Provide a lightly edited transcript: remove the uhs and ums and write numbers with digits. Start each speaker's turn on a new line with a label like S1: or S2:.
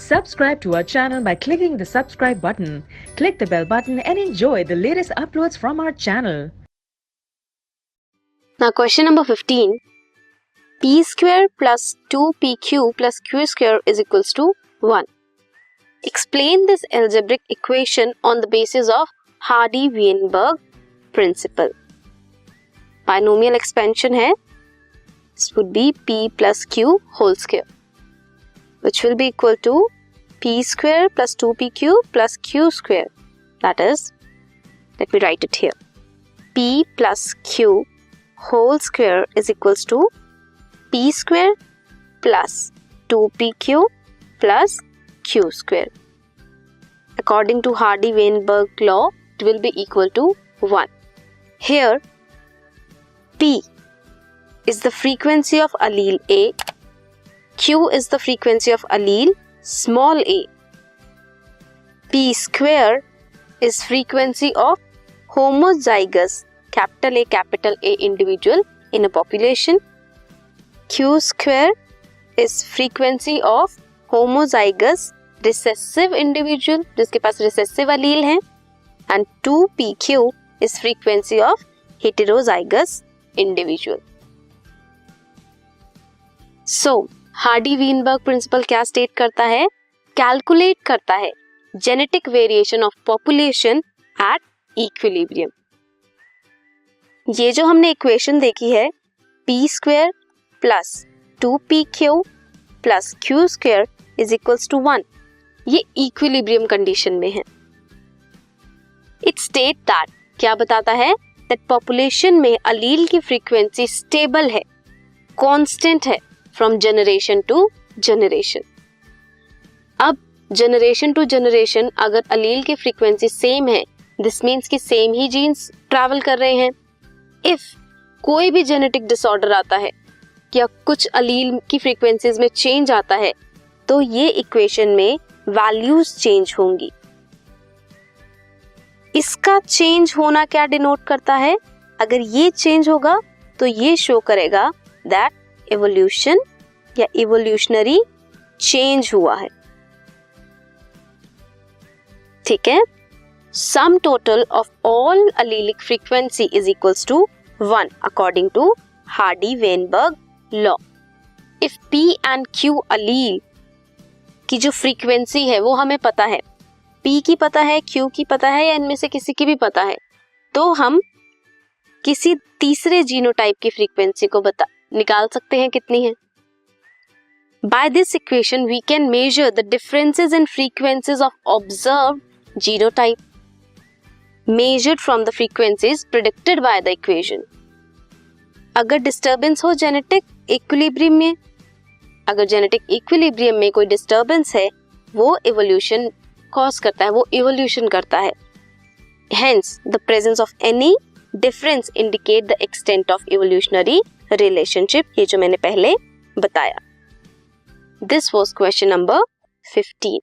S1: Subscribe to our channel by clicking the subscribe button. Click the bell button and enjoy the latest uploads from our channel.
S2: Now question number 15. P square plus 2PQ plus Q square is equals to 1. Explain this algebraic equation on the basis of Hardy-Weinberg principle. Binomial expansion है. This would be P plus Q whole square, which will be equal to P square plus 2PQ plus Q square. That is, let me write it here. P plus Q whole square is equals to P square plus 2PQ plus Q square. According to Hardy-Weinberg law, it will be equal to 1. Here, P is the frequency of allele A, Q is the frequency of allele small a. P square is frequency of homozygous capital A individual in a population. Q square is frequency of homozygous recessive individual जिसके पास recessive allele है. And 2PQ is frequency of heterozygous individual. So Hardy Weinberg principle क्या state करता है? Calculate करता है genetic variation of population at equilibrium. ये जो हमने इक्वेशन देखी है P square plus 2PQ plus Q square is equals to 1, ये इक्विलिब्रियम कंडीशन में है. इट स्टेट दैट, क्या बताता है? दैट पॉपुलेशन में अलील की फ्रीक्वेंसी स्टेबल है, कांस्टेंट है फ्रॉम जनरेशन टू जनरेशन. अब जनरेशन टू जनरेशन अगर अलील की फ्रीक्वेंसी सेम है, दिस मीन्स कि सेम ही जीन्स ट्रैवल कर रहे हैं. इफ कोई भी जेनेटिक डिसऑर्डर आता है या कुछ अलील की फ्रीक्वेंसीज में चेंज आता है, तो ये इक्वेशन में वैल्यूज चेंज होंगी. इसका चेंज होना क्या डिनोट करता है? अगर ये चेंज होगा तो ये शो करेगा दैट एवोल्यूशन या इवोल्यूशनरी चेंज हुआ है. ठीक है. Sum total of all allelic frequency is equals to 1 according to Hardy Weinberg law. If P and Q allele की जो फ्रीक्वेंसी है वो हमें पता है, P की पता है, Q की पता है या इनमें से किसी की भी पता है, तो हम किसी तीसरे जीनोटाइप की फ्रीक्वेंसी को निकाल सकते हैं कितनी है. By this equation we can measure the differences in frequencies of observed genotype measured from the frequencies predicted by the equation. अगर डिस्टर्बेंस हो जेनेटिक इक्विलिब्रियम में, अगर जेनेटिक इक्विलिब्रियम में कोई डिस्टर्बेंस है, वो इवोल्यूशन कॉज करता है, वो इवोल्यूशन करता है. Hence, the presence of any difference indicate the extent of evolutionary relationship, ये जो मैंने पहले बताया. This was question number 15.